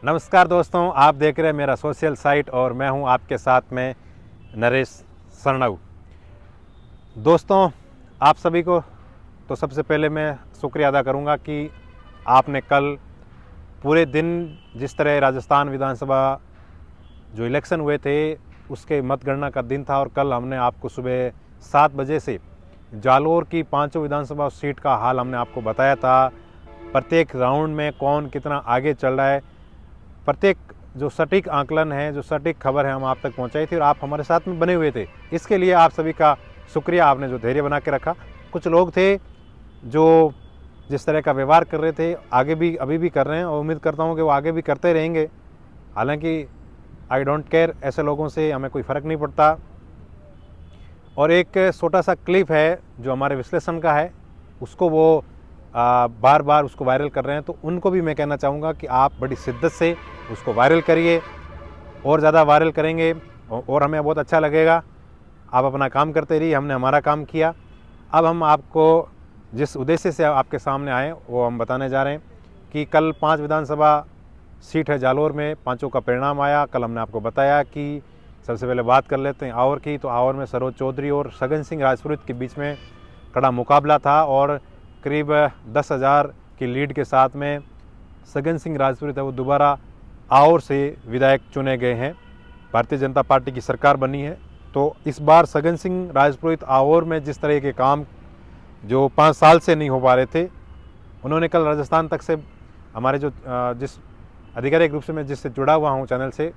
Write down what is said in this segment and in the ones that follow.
नमस्कार दोस्तों, आप देख रहे हैं मेरा सोशल साइट और मैं हूं आपके साथ में नरेश सरनऊ। दोस्तों, आप सभी को तो सबसे पहले मैं शुक्रिया अदा करूंगा कि आपने कल पूरे दिन जिस तरह राजस्थान विधानसभा जो इलेक्शन हुए थे उसके मतगणना का दिन था और कल हमने आपको सुबह 7 बजे से जालोर की पांचों विधानसभा सीट का हाल हमने आपको बताया था। प्रत्येक राउंड में कौन कितना आगे चल रहा है, प्रत्येक जो सटीक आंकलन है, जो सटीक खबर है, हम आप तक पहुंचाई थी और आप हमारे साथ में बने हुए थे। इसके लिए आप सभी का शुक्रिया, आपने जो धैर्य बना के रखा। कुछ लोग थे जो जिस तरह का व्यवहार कर रहे थे, आगे भी अभी भी कर रहे हैं और उम्मीद करता हूं कि वो आगे भी करते रहेंगे। हालांकि आई डोंट केयर, ऐसे लोगों से हमें कोई फ़र्क नहीं पड़ता। और एक छोटा सा क्लिप है जो हमारे विश्लेषण का है, उसको वो बार बार उसको वायरल कर रहे हैं, तो उनको भी मैं कहना चाहूँगा कि आप बड़ी शिद्दत से उसको वायरल करिए और ज़्यादा वायरल करेंगे और हमें बहुत अच्छा लगेगा। आप अपना काम करते रहिए, हमने हमारा काम किया। अब हम आपको जिस उद्देश्य से आपके सामने आए वो हम बताने जा रहे हैं कि कल 5 विधानसभा सीट है जालोर में, पांचों का परिणाम आया। कल हमने आपको बताया कि सबसे पहले बात कर लेते हैं आवर की, तो आवर में सरोज चौधरी और सगन सिंह राजपुरोहित के बीच में कड़ा मुकाबला था और करीब 10,000 की लीड के साथ में सगन सिंह राजपुरोहित है वो दोबारा आवर से विधायक चुने गए हैं। भारतीय जनता पार्टी की सरकार बनी है, तो इस बार सगन सिंह राजपुरोहित आवर में जिस तरह के काम जो 5 साल से नहीं हो पा रहे थे, उन्होंने कल राजस्थान तक से हमारे जो जिस आधिकारिक रूप से मैं जिससे जुड़ा हुआ हूँ चैनल से,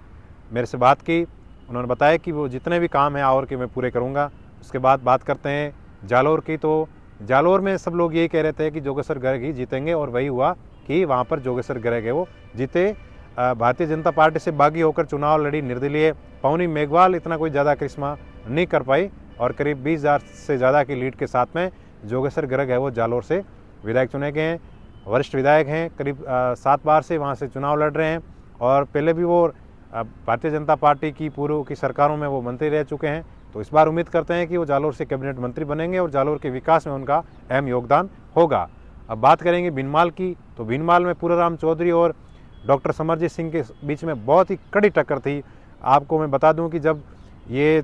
मेरे से बात की। उन्होंने बताया कि वो जितने भी काम हैं आवर के मैं पूरे करूँगा। उसके बाद बात करते हैं जालोर की, तो जालोर में सब लोग यही कह रहे थे कि जोगेश्वर गर्ग ही जीतेंगे और वही हुआ कि वहाँ पर जोगेश्वर गर्ग है वो जीते। भारतीय जनता पार्टी से बागी होकर चुनाव लड़ी निर्दलीय पवनी मेघवाल इतना कोई ज़्यादा करिश्मा नहीं कर पाई और करीब 20,000 से ज़्यादा की लीड के साथ में जोगेश्वर गर्ग है वो जालोर से विधायक चुने गए हैं। वरिष्ठ विधायक हैं, करीब 7 बार से वहाँ से चुनाव लड़ रहे हैं और पहले भी वो भारतीय जनता पार्टी की पूर्व की सरकारों में वो मंत्री रह चुके हैं। तो इस बार उम्मीद करते हैं कि वो जालोर से कैबिनेट मंत्री बनेंगे और जालोर के विकास में उनका अहम योगदान होगा। अब बात करेंगे भीनमाल की, तो भीनमाल में पूराराम चौधरी और डॉक्टर समरजीत सिंह के बीच में बहुत ही कड़ी टक्कर थी। आपको मैं बता दूं कि जब ये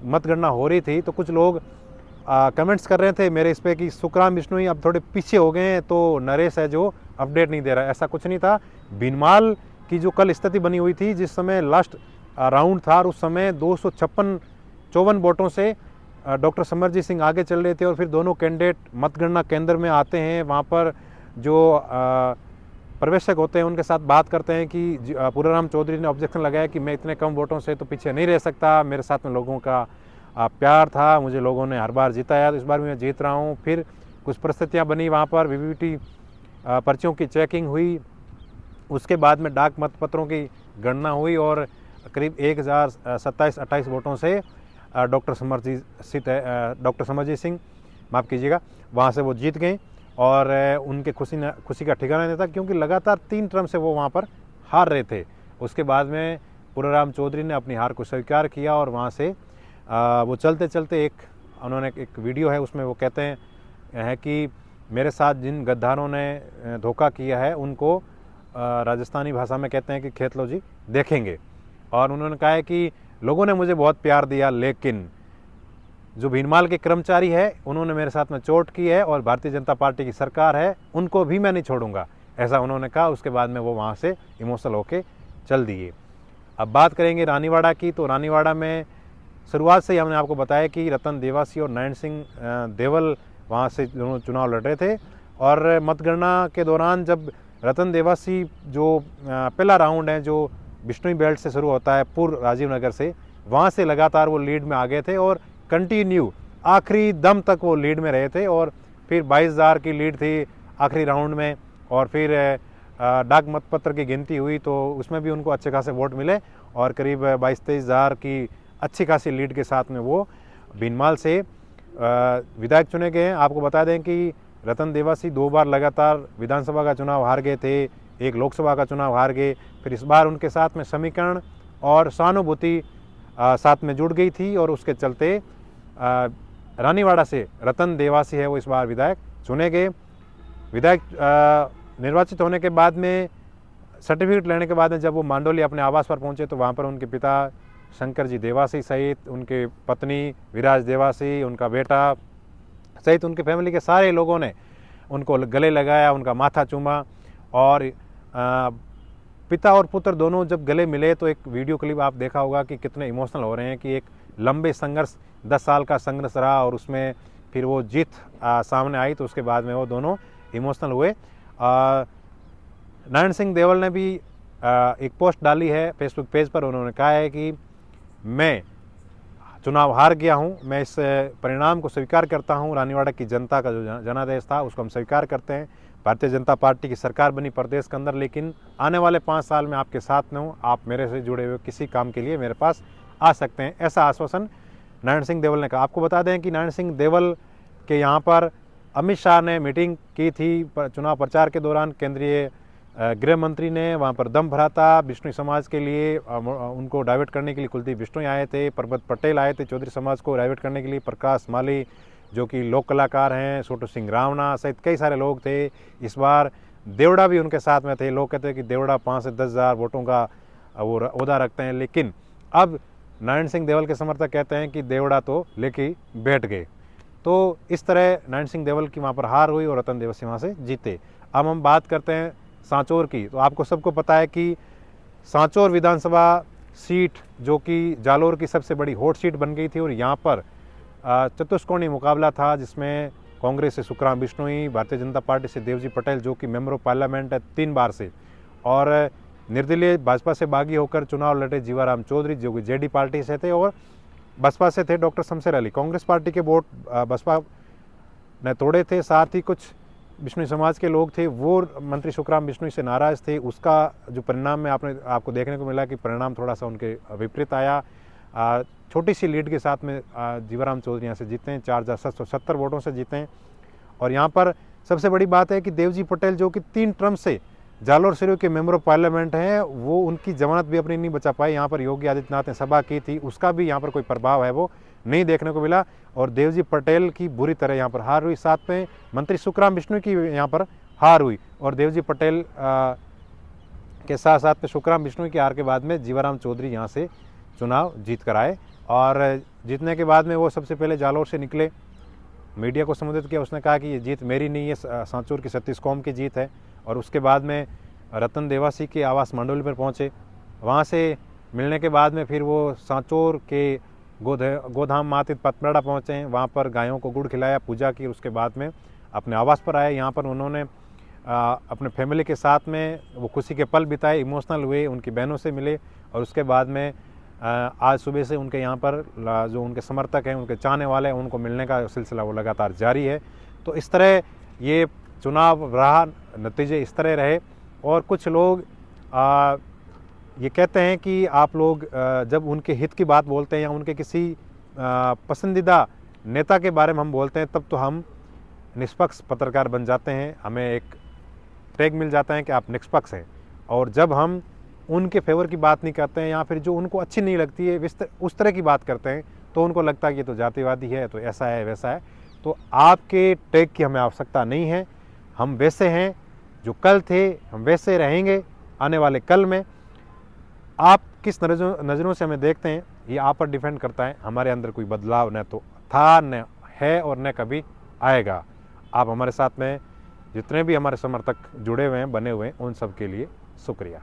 मतगणना हो रही थी तो कुछ लोग कमेंट्स कर रहे थे मेरे इस पर कि सुखराम बिश्नोई अब थोड़े पीछे हो गए हैं, तो नरेश है जो अपडेट नहीं दे रहा है। ऐसा कुछ नहीं था। भीनमाल की जो कल स्थिति बनी हुई थी, जिस समय लास्ट राउंड था और उस समय 254 वोटों से डॉक्टर समरजीत सिंह आगे चल रहे थे और फिर दोनों कैंडिडेट मतगणना केंद्र में आते हैं, वहाँ पर जो प्रवेशक होते हैं उनके साथ बात करते हैं कि पूराराम चौधरी ने ऑब्जेक्शन लगाया कि मैं इतने कम वोटों से तो पीछे नहीं रह सकता, मेरे साथ में लोगों का प्यार था, मुझे लोगों ने हर बार जिताया, तो इस बार भी मैं जीत रहा हूँ। फिर कुछ परिस्थितियाँ बनी, वहाँ पर वीवीपीटी पर्चियों की चेकिंग हुई, उसके बाद में डाक मतपत्रों की गणना हुई और करीब 1,027-28 वोटों से डॉक्टर समरजीत सिंह, माफ़ कीजिएगा, वहाँ से वो जीत गए और उनके खुशी का ठिकाना नहीं था क्योंकि लगातार 3 टर्म से वो वहाँ पर हार रहे थे। उसके बाद में पूराराम चौधरी ने अपनी हार को स्वीकार किया और वहाँ से वो चलते चलते उन्होंने एक वीडियो है उसमें वो कहते हैं कि मेरे साथ जिन गद्दारों ने धोखा किया है उनको राजस्थानी भाषा में कहते हैं कि खेत लो जी देखेंगे। और उन्होंने कहा है कि लोगों ने मुझे बहुत प्यार दिया, लेकिन जो भीनमाल के कर्मचारी है उन्होंने मेरे साथ में चोट की है और भारतीय जनता पार्टी की सरकार है उनको भी मैं नहीं छोड़ूंगा, ऐसा उन्होंने कहा। उसके बाद में वो वहाँ से इमोशनल होके चल दिए। अब बात करेंगे रानीवाड़ा की, तो रानीवाड़ा में शुरुआत से ही हमने आपको बताया कि रतन देवासी और नयन सिंह देवल वहाँ से दोनों चुनाव लड़ रहे थे और मतगणना के दौरान जब रतन देवासी जो पहला राउंड है जो बिश्नोई बेल्ट से शुरू होता है पूर्व राजीव नगर से, वहाँ से लगातार वो लीड में आ गए थे और कंटिन्यू आखिरी दम तक वो लीड में रहे थे और फिर 22,000 की लीड थी आखिरी राउंड में और फिर डाक मतपत्र की गिनती हुई तो उसमें भी उनको अच्छे खासे वोट मिले और करीब 22-23,000 की अच्छी खासी लीड के साथ में वो भीनमाल से विधायक चुने गए हैं। आपको बता दें कि रतन देवासी 2 बार लगातार विधानसभा का चुनाव हार गए थे, एक लोकसभा का चुनाव हार गए, फिर इस बार उनके साथ में समीकरण और सहानुभूति साथ में जुड़ गई थी और उसके चलते रानीवाड़ा से रतन देवासी है वो इस बार विधायक चुने गए। विधायक निर्वाचित होने के बाद में सर्टिफिकेट लेने के बाद में जब वो मांडोली अपने आवास पर पहुंचे तो वहाँ पर उनके पिता शंकर जी देवासी सहित उनके पत्नी विराज देवासी, उनका बेटा सहित उनके फैमिली के सारे लोगों ने उनको गले लगाया, उनका माथा चूमा। और पिता और पुत्र दोनों जब गले मिले तो एक वीडियो क्लिप आप देखा होगा कि कितने इमोशनल हो रहे हैं कि एक लंबे संघर्ष 10 साल का संघर्ष रहा और उसमें फिर वो जीत सामने आई, तो उसके बाद में वो दोनों इमोशनल हुए। नारायण सिंह देवल ने भी एक पोस्ट डाली है फेसबुक पेज पर। उन्होंने कहा है कि मैं चुनाव हार गया हूं, मैं इस परिणाम को स्वीकार करता हूं। रानीवाड़ा की जनता का जो जनादेश था उसको हम स्वीकार करते हैं। भारतीय जनता पार्टी की सरकार बनी प्रदेश के अंदर, लेकिन आने वाले 5 साल में आपके साथ में हूँ। आप मेरे से जुड़े हुए किसी काम के लिए मेरे पास आ सकते हैं, ऐसा आश्वासन नारायण सिंह देवल ने कहा। आपको बता दें कि नारायण सिंह देवल के यहाँ पर अमित शाह ने मीटिंग की थी चुनाव प्रचार के दौरान। केंद्रीय गृह मंत्री ने वहाँ पर दम भरा था बिश्नोई समाज के लिए, उनको डाइवर्ट करने के लिए कुलदीप बिश्नोई आए थे, परबत पटेल आए थे चौधरी समाज को डाइवर्ट करने के लिए, प्रकाश माली जो कि लोक कलाकार हैं, छोटू सिंह रावणा सहित कई सारे लोग थे। इस बार देवड़ा भी उनके साथ में थे। लोग कहते हैं कि देवड़ा 5 से 10 हज़ार वोटों का वो ओहदा रखते हैं, लेकिन अब नारायण सिंह देवल के समर्थक कहते हैं कि देवड़ा तो लेके बैठ गए। तो इस तरह नारायण सिंह देवल की वहाँ पर हार हुई और रतन देवसी वहाँ से जीते। अब हम बात करते हैं सांचौर की। तो आपको सबको पता है कि सांचौर विधानसभा सीट जो कि जालोर की सबसे बड़ी हॉट सीट बन गई थी और यहाँ पर चतुष्कोणीय मुकाबला था, जिसमें कांग्रेस से सुखराम बिश्नोई, भारतीय जनता पार्टी से देवजी पटेल जो कि मेंबर ऑफ पार्लियामेंट है 3 बार से, और निर्दलीय भाजपा से बागी होकर चुनाव लड़े जीवाराम चौधरी जो कि जेडी पार्टी से थे, और बसपा से थे डॉक्टर शमशेर अली। कांग्रेस पार्टी के वोट बसपा ने तोड़े थे। साथ ही कुछ बिश्नोई समाज के लोग थे, वो मंत्री सुखराम बिश्नोई से नाराज़ थे। उसका जो परिणाम में आपको देखने को मिला कि परिणाम थोड़ा सा उनके विपरीत आया। छोटी सी लीड के साथ में जीवाराम चौधरी यहाँ से जीते हैं, 4770 वोटों से जीते हैं। और यहाँ पर सबसे बड़ी बात है कि देवजी पटेल जो कि 3 टर्म से जालोर सिरो के मेंबर ऑफ पार्लियामेंट हैं, वो उनकी जमानत भी अपनी नहीं बचा पाए। यहाँ पर योगी आदित्यनाथ ने सभा की थी, उसका भी यहाँ पर कोई प्रभाव है वो नहीं देखने को मिला। और देवजी पटेल की बुरी तरह यहाँ पर हार हुई। साथ में मंत्री सुखराम बिश्नोई की यहाँ पर हार हुई और देवजी पटेल के साथ साथ में सुखराम बिश्नोई की हार के बाद में जीवाराम चौधरी यहाँ से चुनाव जीत कर आए। और जीतने के बाद में वो सबसे पहले जालोर से निकले, मीडिया को संबोधित किया। उसने कहा कि ये जीत मेरी नहीं है, सांचौर की 36 कौम की जीत है। और उसके बाद में रतन देवासी के आवास मंडोली पर पहुँचे। वहाँ से मिलने के बाद में फिर वो सांचौर के गोधाम मातित पतमड़ा पहुँचे हैं, वहाँ पर गायों को गुड़ खिलाया, पूजा की। उसके बाद में अपने आवास पर आए। यहाँ पर उन्होंने अपने फैमिली के साथ में वो खुशी के पल बिताए, इमोशनल हुए, उनकी बहनों से मिले। और उसके बाद में आज सुबह से उनके यहाँ पर जो उनके समर्थक हैं, उनके चाहने वाले हैं, उनको मिलने का सिलसिला वो लगातार जारी है। तो इस तरह ये चुनाव रहा, नतीजे इस तरह रहे। और कुछ लोग ये कहते हैं कि आप लोग जब उनके हित की बात बोलते हैं या उनके किसी पसंदीदा नेता के बारे में हम बोलते हैं, तब तो हम निष्पक्ष पत्रकार बन जाते हैं, हमें एक टैग मिल जाता है कि आप निष्पक्ष हैं। और जब हम उनके फेवर की बात नहीं करते हैं या फिर जो उनको अच्छी नहीं लगती है उस तरह की बात करते हैं, तो उनको लगता है कि ये तो जातिवादी है, तो ऐसा है वैसा है। तो आपके टैग की हमें आवश्यकता नहीं है। हम वैसे हैं जो कल थे, हम वैसे रहेंगे आने वाले कल में। आप किस नज़रों से हमें देखते हैं, ये आप पर डिपेंड करता है। हमारे अंदर कोई बदलाव न तो था, न है और न कभी आएगा। आप हमारे साथ में जितने भी हमारे समर्थक जुड़े हुए हैं, बने हुए हैं, उन सब के लिए शुक्रिया।